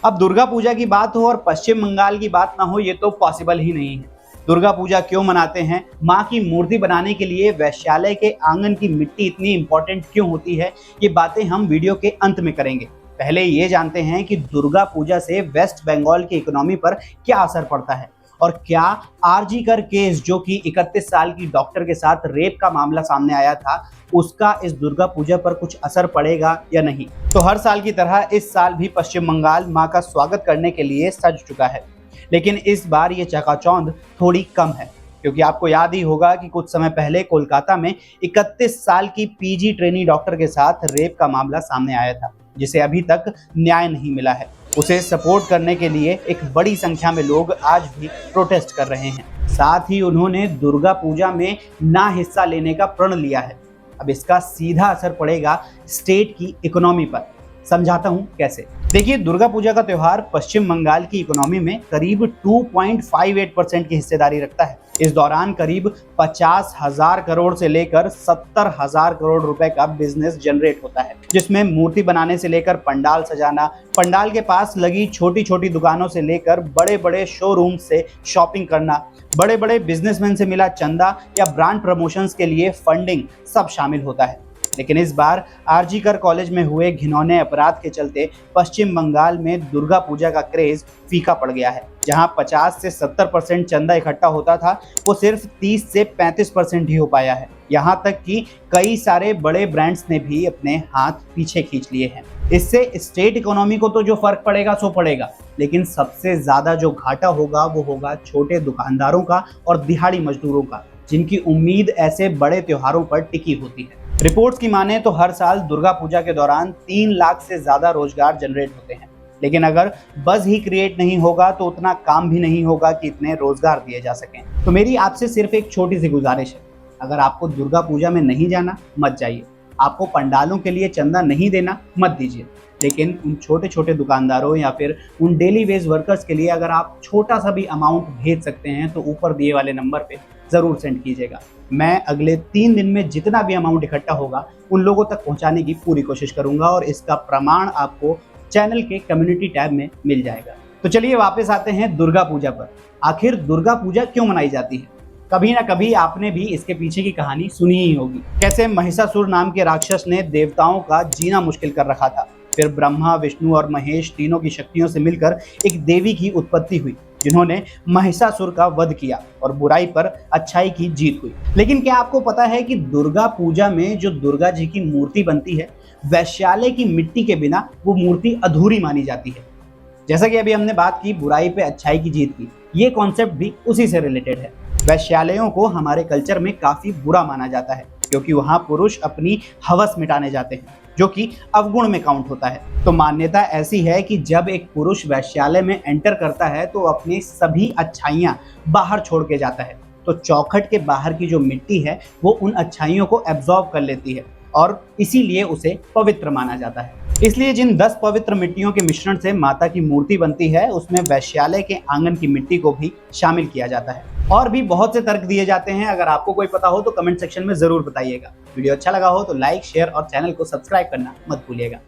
अब दुर्गा पूजा की बात हो और पश्चिम बंगाल की बात ना हो, ये तो पॉसिबल ही नहीं है। दुर्गा पूजा क्यों मनाते हैं, माँ की मूर्ति बनाने के लिए वैश्यालय के आंगन की मिट्टी इतनी इंपॉर्टेंट क्यों होती है, ये बातें हम वीडियो के अंत में करेंगे। पहले ये जानते हैं कि दुर्गा पूजा से वेस्ट बंगाल की इकोनॉमी पर क्या असर पड़ता है और क्या आरजी कर केस, जो कि 31 साल की डॉक्टर के साथ रेप का मामला सामने आया था, उसका इस दुर्गा पूजा पर कुछ असर पड़ेगा या नहीं। तो हर साल की तरह इस साल भी पश्चिम बंगाल मां का स्वागत करने के लिए सज चुका है, लेकिन इस बार ये चकाचौंध थोड़ी कम है, क्योंकि आपको याद ही होगा कि कुछ समय पहले कोलकाता में 31 साल की पीजी ट्रेनी डॉक्टर के साथ रेप का मामला सामने आया था, जिसे अभी तक न्याय नहीं मिला है। उसे सपोर्ट करने के लिए एक बड़ी संख्या में लोग आज भी प्रोटेस्ट कर रहे हैं। साथ ही उन्होंने दुर्गा पूजा में ना हिस्सा लेने का प्रण लिया है। अब इसका सीधा असर पड़ेगा स्टेट की इकोनॉमी पर। समझाता हूं कैसे। देखिए, दुर्गा पूजा का त्योहार पश्चिम बंगाल की इकोनॉमी में करीब 2.58% की हिस्सेदारी रखता है। इस दौरान करीब 50,000 करोड़ से लेकर 70,000 करोड़ रुपए का बिजनेस जनरेट होता है, जिसमें मूर्ति बनाने से लेकर पंडाल सजाना, पंडाल के पास लगी छोटी छोटी दुकानों से लेकर बड़े बड़े शोरूम से शॉपिंग करना, बड़े बड़े बिजनेसमैन से मिला चंदा या ब्रांड प्रमोशंस के लिए फंडिंग, सब शामिल होता है। लेकिन इस बार आरजी कर कॉलेज में हुए घिनौने अपराध के चलते पश्चिम बंगाल में दुर्गा पूजा का क्रेज फीका पड़ गया है। जहां 50 से 70% चंदा इकट्ठा होता था, वो सिर्फ 30 से 35% ही हो पाया है। यहां तक कि कई सारे बड़े ब्रांड्स ने भी अपने हाथ पीछे खींच लिए हैं। इससे स्टेट इकोनॉमी को तो जो फर्क पड़ेगा सो पड़ेगा, लेकिन सबसे ज्यादा जो घाटा होगा वो होगा छोटे दुकानदारों का और दिहाड़ी मजदूरों का, जिनकी उम्मीद ऐसे बड़े त्योहारों पर टिकी होती है। रिपोर्ट्स की माने तो हर साल दुर्गा पूजा के दौरान 3 लाख से ज्यादा रोजगार जनरेट होते हैं, लेकिन अगर बज़ ही क्रिएट नहीं होगा तो उतना काम भी नहीं होगा कि इतने रोजगार दिए जा सकें। तो मेरी आपसे सिर्फ एक छोटी सी गुजारिश है, अगर आपको दुर्गा पूजा में नहीं जाना, मत जाइए। आपको पंडालों के लिए चंदा नहीं देना, मत दीजिए। लेकिन उन छोटे छोटे दुकानदारों या फिर उन डेली वेज वर्कर्स के लिए अगर आप छोटा सा भी अमाउंट भेज सकते हैं तो ऊपर दिए वाले नंबर पे ज़रूर सेंड कीजिएगा। मैं अगले 3 दिन में जितना भी अमाउंट इकट्ठा होगा उन लोगों तक पहुंचाने की पूरी कोशिश करूंगा, और इसका प्रमाण आपको चैनल के कम्युनिटी टैब में मिल जाएगा। तो चलिए वापस आते हैं दुर्गा पूजा पर। आखिर दुर्गा पूजा क्यों मनाई जाती है? कभी ना कभी आपने भी इसके पीछे की कहानी सुनी ही होगी। कैसे महिषासुर नाम के राक्षस ने देवताओं का जीना मुश्किल कर रखा था। फिर ब्रह्मा, विष्णु और महेश तीनों की शक्तियों से मिलकर एक देवी की उत्पत्ति हुई, जिन्होंने महिषासुर का वध किया और बुराई पर अच्छाई की जीत हुई। लेकिन क्या आपको पता है कि दुर्गा पूजा में जो दुर्गा जी की मूर्ति बनती है, वैश्यालय की मिट्टी के बिना वो मूर्ति अधूरी मानी जाती है। जैसा कि अभी हमने बात की बुराई पे अच्छाई की जीत की, ये कॉन्सेप्ट भी उसी से रिलेटेड है। वैश्यालयों को हमारे कल्चर में काफी बुरा माना जाता है, क्योंकि वहां पुरुष अपनी हवस मिटाने जाते हैं, जो कि अवगुण में काउंट होता है। तो मान्यता ऐसी है कि जब एक पुरुष वैश्यालय में एंटर करता है तो अपनी सभी अच्छाइयां बाहर छोड़ के जाता है। तो चौखट के बाहर की जो मिट्टी है वो उन अच्छाइयों को एब्जॉर्ब कर लेती है और इसीलिए उसे पवित्र माना जाता है। इसलिए जिन 10 पवित्र मिट्टियों के मिश्रण से माता की मूर्ति बनती है, उसमें वैश्यालय के आंगन की मिट्टी को भी शामिल किया जाता है। और भी बहुत से तर्क दिए जाते हैं। अगर आपको कोई पता हो तो कमेंट सेक्शन में जरूर बताइएगा। वीडियो अच्छा लगा हो तो लाइक, शेयर और चैनल को सब्सक्राइब करना मत भूलिएगा।